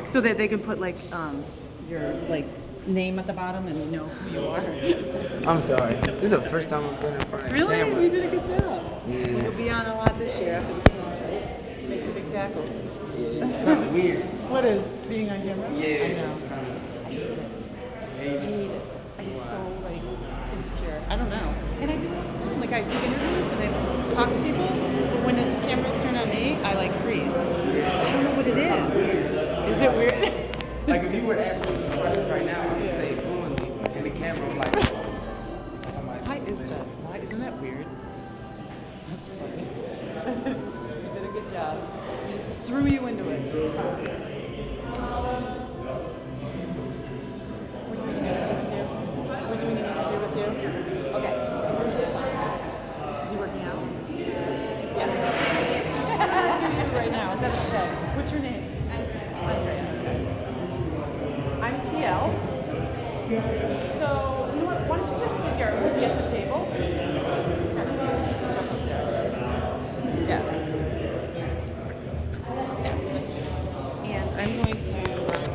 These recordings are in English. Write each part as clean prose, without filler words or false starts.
So that they can put like your like name at the bottom and know who you are. I'm sorry. This is the first time I've been in front of the camera. Really? You did a good job. Yeah. You'll be on a lot this year after the Kings, right? Making big tackles. Yeah, it's kind of weird. What is being on camera? Yeah, I know. it's kind of. I hate it. I get so like insecure. I don't know. And I do it all the time. Like I take interviews and I talk to people, but when the cameras turn on me, I like freeze. I don't know what it is. Is it weird? Like if you were to ask me these questions right now, I would say it fluently. In the camera, I'm like, somebody's Why is listening. that? Why isn't that weird? That's funny. You did a good job. It just threw you into it. We're doing an interview with you. We're doing an interview with you. Okay. Where's your son? Is he working out? Yes. Do you right now? That's okay. What's your name? Andrea. I'm TL. So, you know what? Why don't you just sit here? We'll get the table. Just kind of jump up there. Yeah. And I'm going to,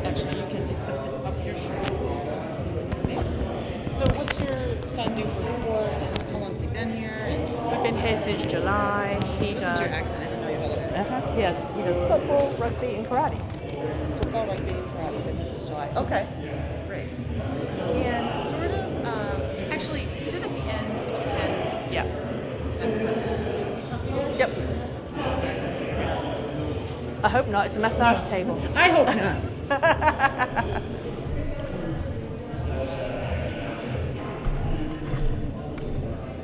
actually, you can just put this up your shirt. Okay. So, what's your son do for sport? And how long's he been here? And We've been here since July. He listen does. to your accent. I didn't know you had an accent. Yes, he does football, rugby, and karate. Football, rugby, and karate. Been here since July. Okay. Great. And sort of, actually, sit at the end if you can. Yeah. And Yep. I hope not. It's a massage table. I hope not.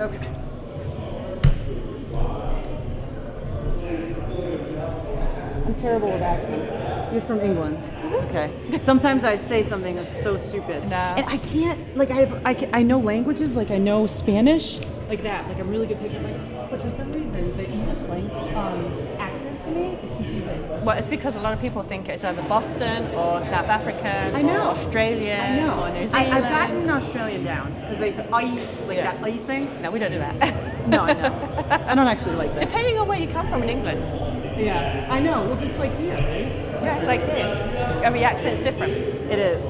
Okay. I'm terrible with accents. You're from England. Okay. Sometimes I say something that's so stupid. No. And I can't, like, I know languages, like I know Spanish, like that. Like I'm really good picking like, but for some reason the English accent to me is confusing. Well, it's because a lot of people think it's either Boston or South African I know. or Australian I know. or New Zealand. I've gotten Australian down because they say "I," like Yeah. that "I" thing. No, we don't do that. No, I know. I don't actually like that. Depending on where you come from in England. Yeah, I know. Well, just like here, right? Yeah, it's like here. Every accent's different. It is.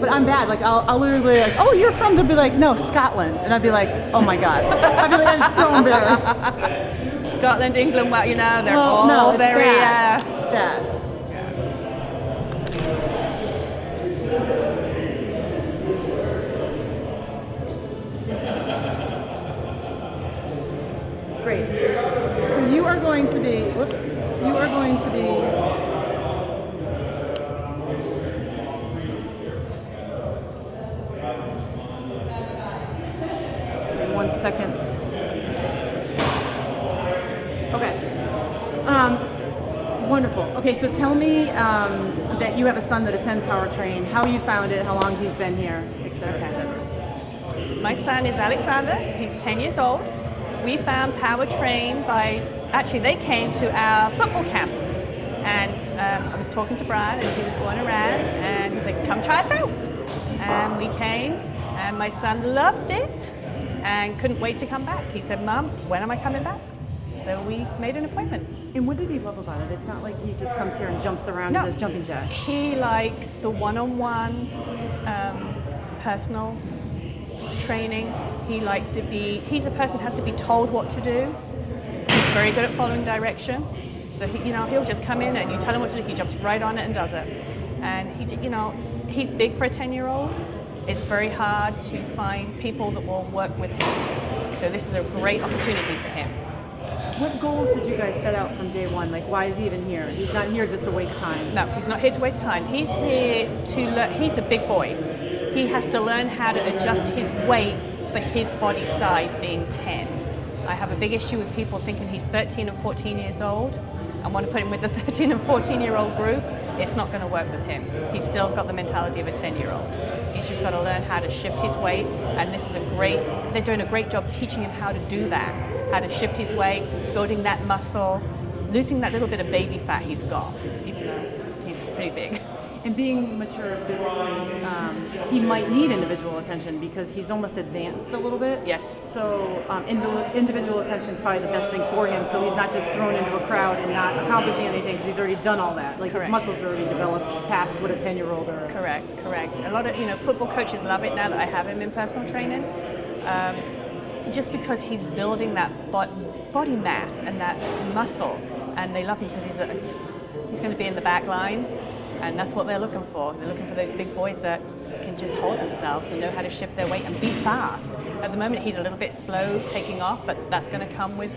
But I'm bad. Like I'll literally be like, "Oh, you're from?" They'll be like, "No, Scotland," and I'd be like, "Oh my god!" I'd be like, "I'm so embarrassed." Scotland, England, well, you know, they're Well, all no, it's very. bad. It's bad. Great. So you are going to be. Whoops. You are going to be. 1 second. Okay. Wonderful. Okay, so tell me that you have a son that attends Powertrain, how you found it, how long he's been here, et cetera, et cetera. My son is Alexander. He's 10 years old. We found Powertrain by, actually they came to our football camp. And I was talking to Brad and he was going around and he said, come try us out. And we came and my son loved it and couldn't wait to come back. He said, Mom, when am I coming back? So we made an appointment. And what did he love about it? It's not like he just comes here and jumps around No. and does jumping jacks. He likes the one-on-one personal training. He likes to be, he's a person who has to be told what to do. He's very good at following direction. So he'll just come in and you tell him what to do, he jumps right on it and does it. And he's big for a 10-year-old. It's very hard to find people that will work with him. So this is a great opportunity for him. What goals did you guys set out from day one? Like, why is he even here? He's not here just to waste time. No, he's not here to waste time. He's here to learn. He's a big boy. He has to learn how to adjust his weight for his body size being 10. I have a big issue with people thinking he's 13 and 14 years old and want to put him with the 13 and 14-year-old group. It's not going to work with him. He's still got the mentality of a 10-year-old. He's just got to learn how to shift his weight, and this is they're doing a great job teaching him how to do that, how to shift his weight, building that muscle, losing that little bit of baby fat he's got, even though he's pretty big. And being mature physically, he might need individual attention because he's almost advanced a little bit. Yes. So individual attention is probably the best thing for him. So he's not just thrown into a crowd and not accomplishing anything because he's already done all that. Like Correct. his muscles are already developed past what a 10-year-old or Correct. A lot of football coaches love it now that I have him in personal training, just because he's building that body mass and that muscle, and they love him because he's going to be in the back line, and that's what they're looking for. They're looking for those big boys that can just hold themselves and know how to shift their weight and be fast. At the moment, he's a little bit slow taking off, but that's going to come with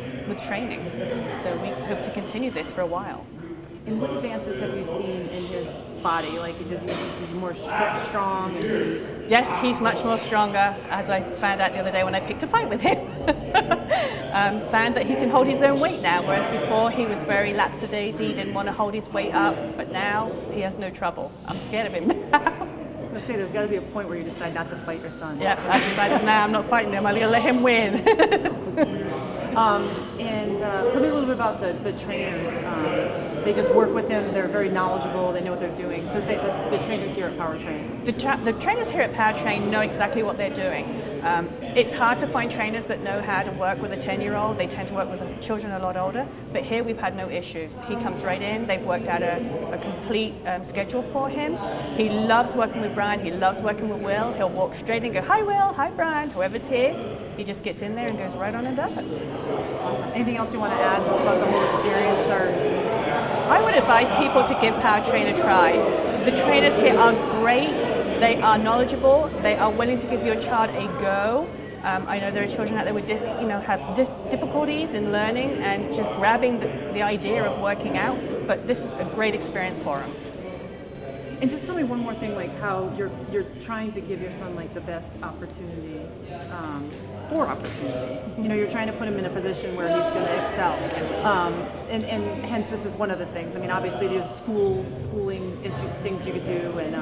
training. So we hope to continue this for a while. And what advances have you seen in his body? Like, is he more strong? Is he? Yes, he's much more stronger, as I found out the other day when I picked a fight with him. Found that he can hold his own weight now, whereas before he was very lackadaisy, didn't want to hold his weight up, but now he has no trouble. I'm scared of him now. I was going to say, there's got to be a point where you decide not to fight your son. Yeah, I decided now I'm not fighting him, I'm going to let him win. And tell me a little bit about the trainers. They just work with him. They're very knowledgeable. They know what they're doing. So say the trainers here at Powertrain. The trainers here at Powertrain know exactly what they're doing. It's hard to find trainers that know how to work with a 10-year-old. They tend to work with children a lot older. But here we've had no issues. He comes right in. They've worked out a complete schedule for him. He loves working with Brian. He loves working with Will. He'll walk straight in and go, "Hi Will, hi Brian." Whoever's here, he just gets in there and goes right on and does it. Awesome. Anything else you want to add just about the whole experience? Or I would advise people to give Powertrain a try. The trainers here are great. They are knowledgeable. They are willing to give your child a go. I know there are children out there with have difficulties in learning and just grabbing the idea of working out, but this is a great experience for them. And just tell me one more thing, like how you're trying to give your son like the best opportunity for opportunity. You're trying to put him in a position where he's going to excel, and hence this is one of the things. I mean, obviously there's schooling things you could do, and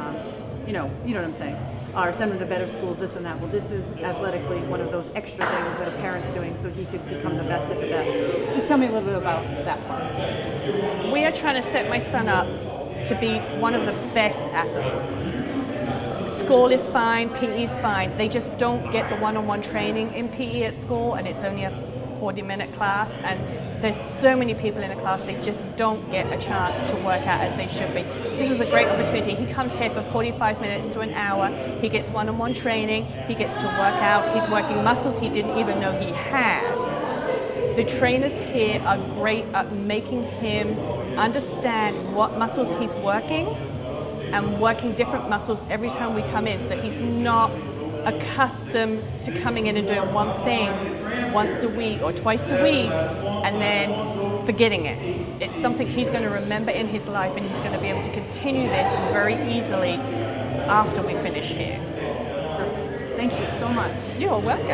you know what I'm saying, or send him to better schools, this and that. Well, this is athletically one of those extra things that a parent's doing so he could become the best at the best. Just tell me a little bit about that part. We are trying to set my son up to be one of the best athletes. School is fine, PE is fine. They just don't get the one-on-one training in PE at school, and it's only a 40-minute class, and there's so many people in a class, they just don't get a chance to work out as they should be. This is a great opportunity. He comes here for 45 minutes to an hour. He gets one-on-one training. He gets to work out. He's working muscles he didn't even know he had. The trainers here are great at making him understand what muscles he's working and working different muscles every time we come in, so he's not accustomed to coming in and doing one thing once a week or twice a week and then forgetting it. It's something he's going to remember in his life, and he's going to be able to continue this very easily after we finish here. Perfect. Thank you so much. You're welcome.